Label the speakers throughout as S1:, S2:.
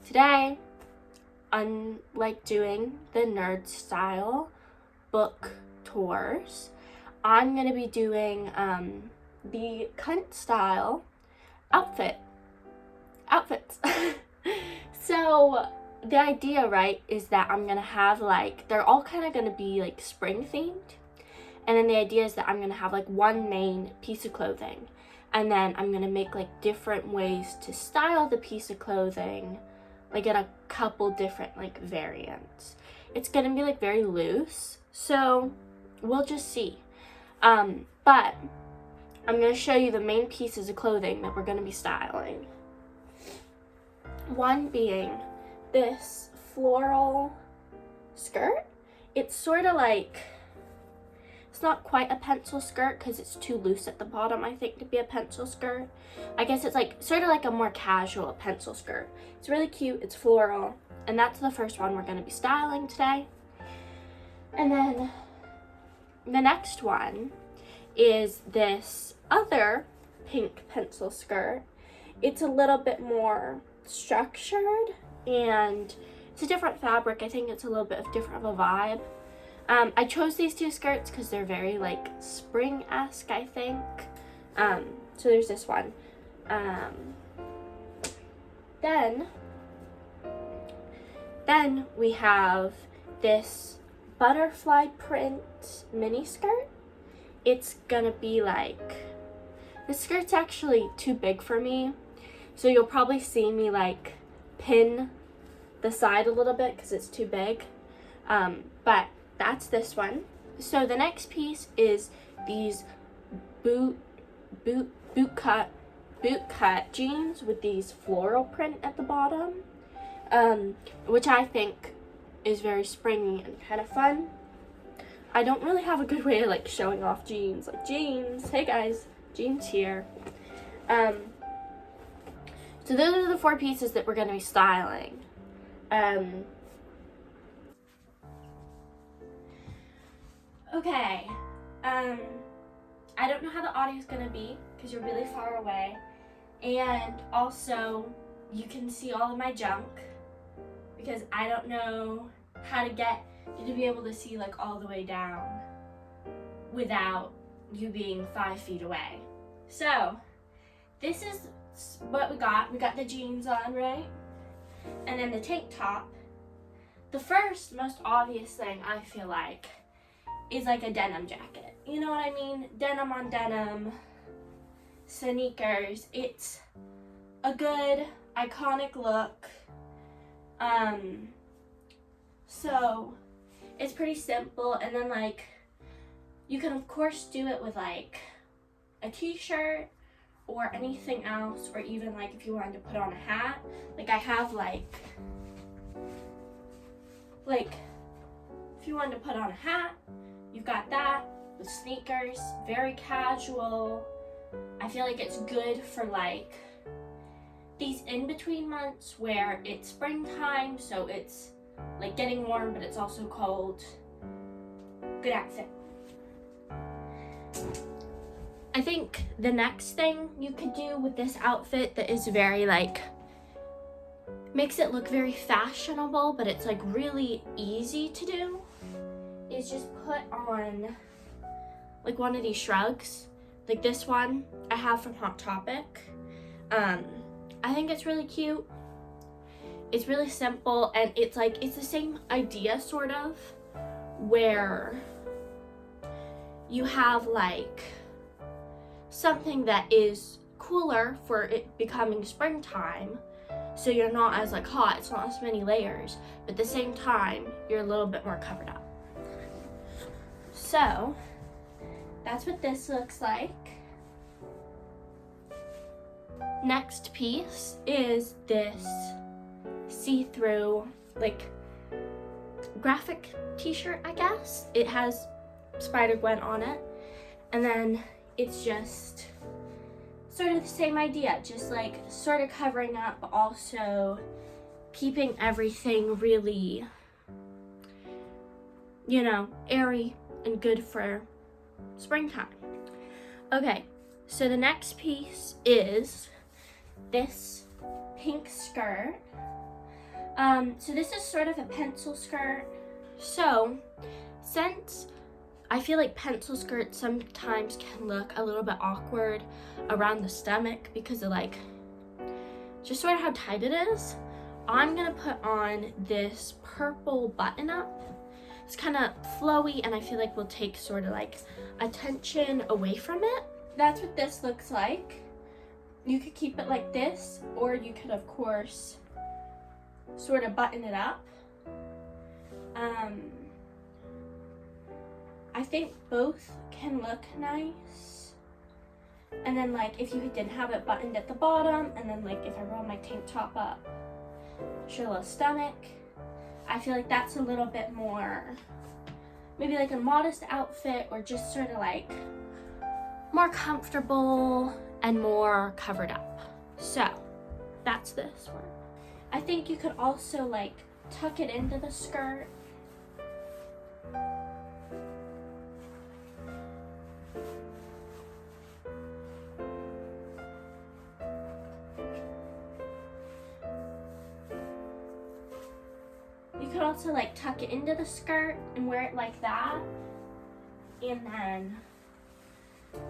S1: Today, unlike doing the nerd style book tours, I'm going to be doing the cunt style outfits. So the idea, right, is that I'm going to have they're all kind of going to be spring themed. And then the idea is that I'm going to have one main piece of clothing. And then I'm going to make different ways to style the piece of clothing, in a couple different variants. It's going to be very loose, so we'll just see. But I'm going to show you the main pieces of clothing that we're going to be styling. One being this floral skirt. It's sort of it's not quite a pencil skirt because it's too loose at the bottom, I think, to be a pencil skirt. I guess it's sort of a more casual pencil skirt. It's really cute, it's floral, and that's the first one we're going to be styling today. And then the next one is this other pink pencil skirt. It's a little bit more structured, and it's a different fabric. I think it's a little bit different of a vibe. I chose these two skirts because they're very spring-esque, I think. So there's this one. Then we have this butterfly print mini skirt. It's gonna be this skirt's actually too big for me, so you'll probably see me pin the side a little bit because it's too big. But that's this one. So the next piece is these boot cut jeans with these floral print at the bottom, which I think is very springy and kind of fun. I don't really have a good way of showing off jeans. Jeans, hey guys, jeans here. So those are the four pieces that we're going to be styling. Okay, I don't know how the audio is going to be because you're really far away, and also you can see all of my junk because I don't know how to get you to be able to see all the way down without you being 5 feet away. So this is what we got. We got the jeans on, right? And then the tank top. The first most obvious thing I feel is a denim jacket. You know what I mean? Denim on denim, sneakers. It's a good iconic look. So it's pretty simple, and then you can of course do it with a t-shirt or anything else, or even if you wanted to put on a hat. I have if you wanted to put on a hat, you've got that with sneakers, very casual. I feel it's good for these in-between months where it's springtime, so it's getting warm, but it's also cold. Good outfit. I think the next thing you could do with this outfit that is very makes it look very fashionable, but it's really easy to do, is just put on one of these shrugs, this one I have from Hot Topic. I think it's really cute. It's really simple, and it's it's the same idea sort of, where you have something that is cooler for it becoming springtime, so you're not as hot, it's not as many layers, but at the same time you're a little bit more covered up. So that's what this looks like. Next piece is this see-through graphic t-shirt, I guess. It has Spider-Gwen on it, and then it's just sort of the same idea, just sort of covering up, but also keeping everything really, airy and good for springtime. Okay, so the next piece is this pink skirt. So this is sort of a pencil skirt. So since I feel like pencil skirts sometimes can look a little bit awkward around the stomach because of like just sort of how tight it is, I'm gonna put on this purple button up. It's kind of flowy and I feel like will take sort of like attention away from it. That's what this looks like. You could keep it like this, or you could of course sort of button it up. I think both can look nice. And then like if you didn't have it buttoned at the bottom, and then like if I roll my tank top up, show a little stomach, I feel like that's a little bit more, maybe like a modest outfit, or just sort of like more comfortable and more covered up. So that's this one. I think you could also like tuck it into the skirt. You could also like tuck it into the skirt and wear it like that, and then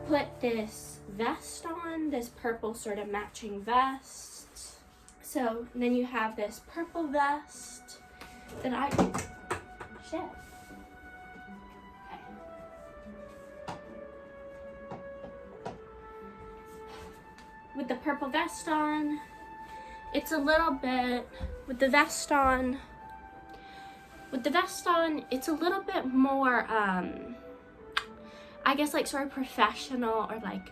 S1: put this vest on, this purple sort of matching vest. So then you have this purple vest that I, shit. Okay. With the purple vest on, it's a little bit, with the vest on, it's a little bit more, I guess like sort of professional, or like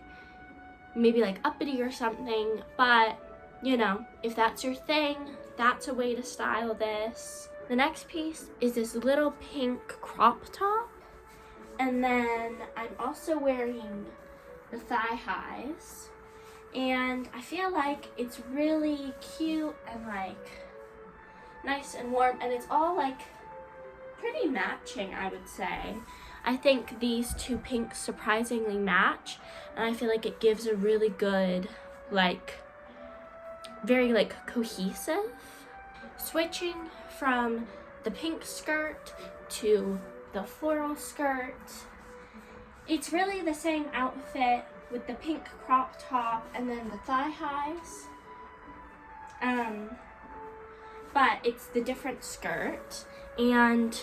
S1: maybe like uppity or something, but you know, if that's your thing, that's a way to style this. The next piece is this little pink crop top, and then I'm also wearing the thigh highs, and I feel like it's really cute and like nice and warm, and it's all like pretty matching, I would say. I think these two pinks surprisingly match, and I feel like it gives a really good, like, very like cohesive. Switching from the pink skirt to the floral skirt, it's really the same outfit with the pink crop top and then the thigh highs, but it's the different skirt, and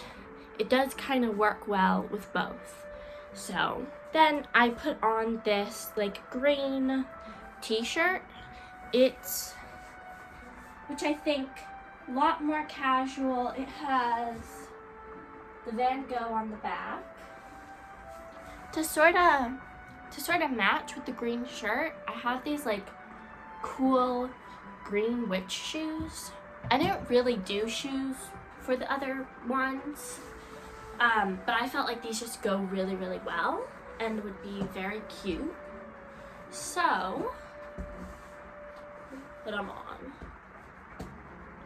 S1: it does kind of work well with both. So then I put on this like green t-shirt. It's, which I think a lot more casual. It has the Van Gogh on the back. To sort of match with the green shirt, I have these like cool green witch shoes. I didn't really do shoes for the other ones, but I felt like these just go really, really well and would be very cute. So put them on.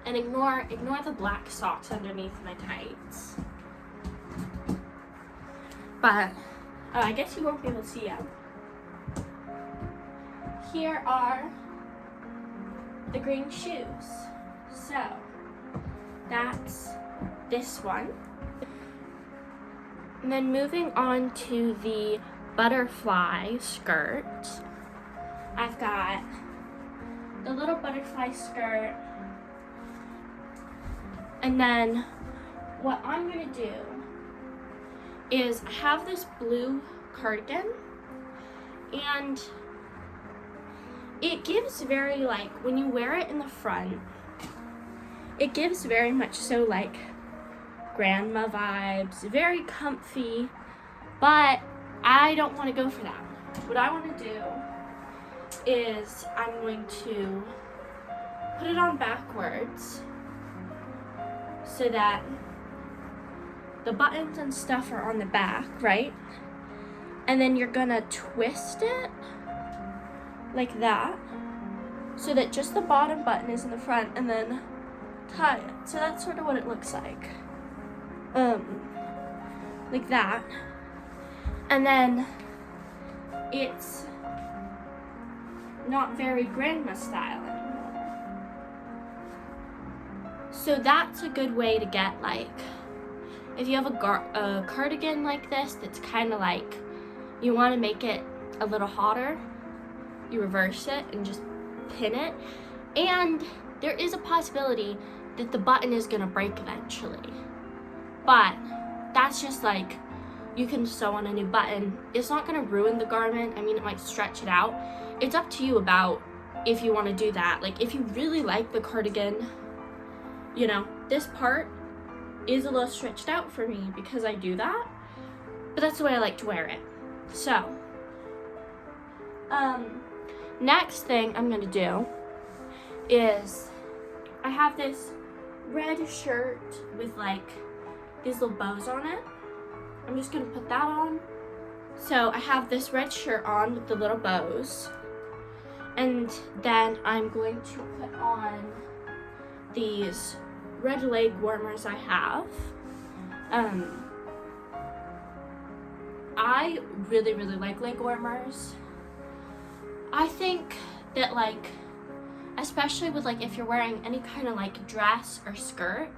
S1: And ignore the black socks underneath my tights. But I guess you won't be able to see them. Here are the green shoes. So that's this one. And then moving on to the butterfly skirt, I've got the little butterfly skirt, and then what I'm gonna do is I have this blue cardigan, and it gives very like, when you wear it in the front, it gives very much so like grandma vibes, very comfy, but I don't want to go for that. What I want to do is I'm going to put it on backwards so that the buttons and stuff are on the back, right? And then you're gonna twist it like that so that just the bottom button is in the front, and then tie it. So that's sort of what it looks like. Like that. And then it's not very grandma style anymore. So that's a good way to get, like, if you have a cardigan like this that's kind of like, you want to make it a little hotter, you reverse it and just pin it. And there is a possibility that the button is going to break eventually. But that's just like, you can sew on a new button. It's not going to ruin the garment. I mean, it might stretch it out. It's up to you about if you want to do that. Like, if you really like the cardigan, you know, this part is a little stretched out for me because I do that. But that's the way I like to wear it. So, next thing I'm going to do is, I have this red shirt with like these little bows on it. I'm just gonna put that on. So I have this red shirt on with the little bows. And then I'm going to put on these red leg warmers I have. I really, really like leg warmers. I think that, like, especially with, like, if you're wearing any kind of like dress or skirt,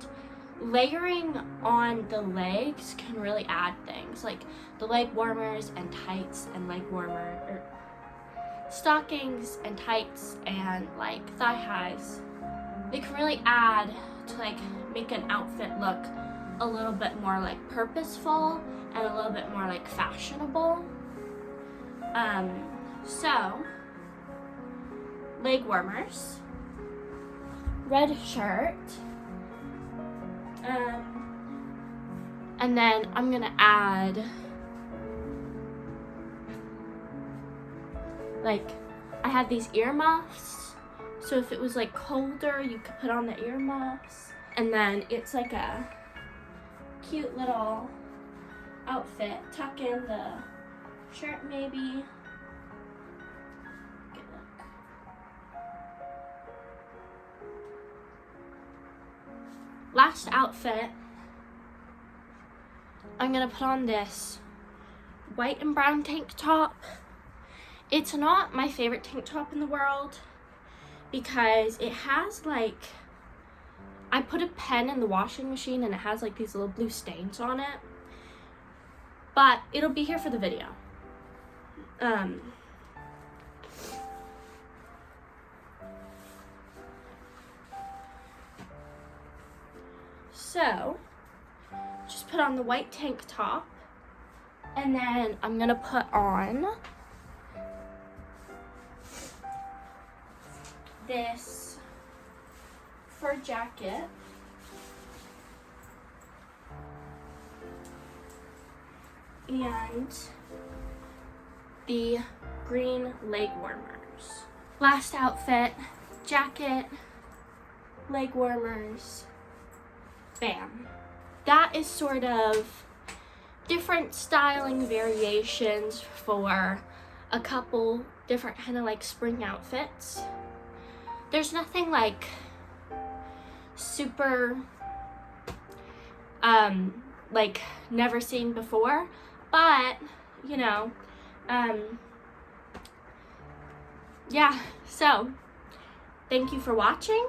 S1: layering on the legs can really add things. Like the leg warmers and tights and leg warmer, or stockings and tights and like thigh highs, they can really add to like make an outfit look a little bit more like purposeful and a little bit more like fashionable. So leg warmers, red shirt, and then I'm gonna add, like, I have these earmuffs, so if it was like colder, you could put on the earmuffs. And then it's like a cute little outfit. Tuck in the shirt maybe. Good look. Last outfit, I'm gonna put on this white and brown tank top. It's not my favorite tank top in the world because it has like, I put a pen in the washing machine and it has like these little blue stains on it, but it'll be here for the video. So just put on the white tank top, and then I'm gonna put on this fur jacket, and the green leg warmers. Last outfit, jacket, leg warmers, bam. That is sort of different styling variations for a couple different kind of like spring outfits. There's nothing like super like never seen before, but you know, yeah, so thank you for watching.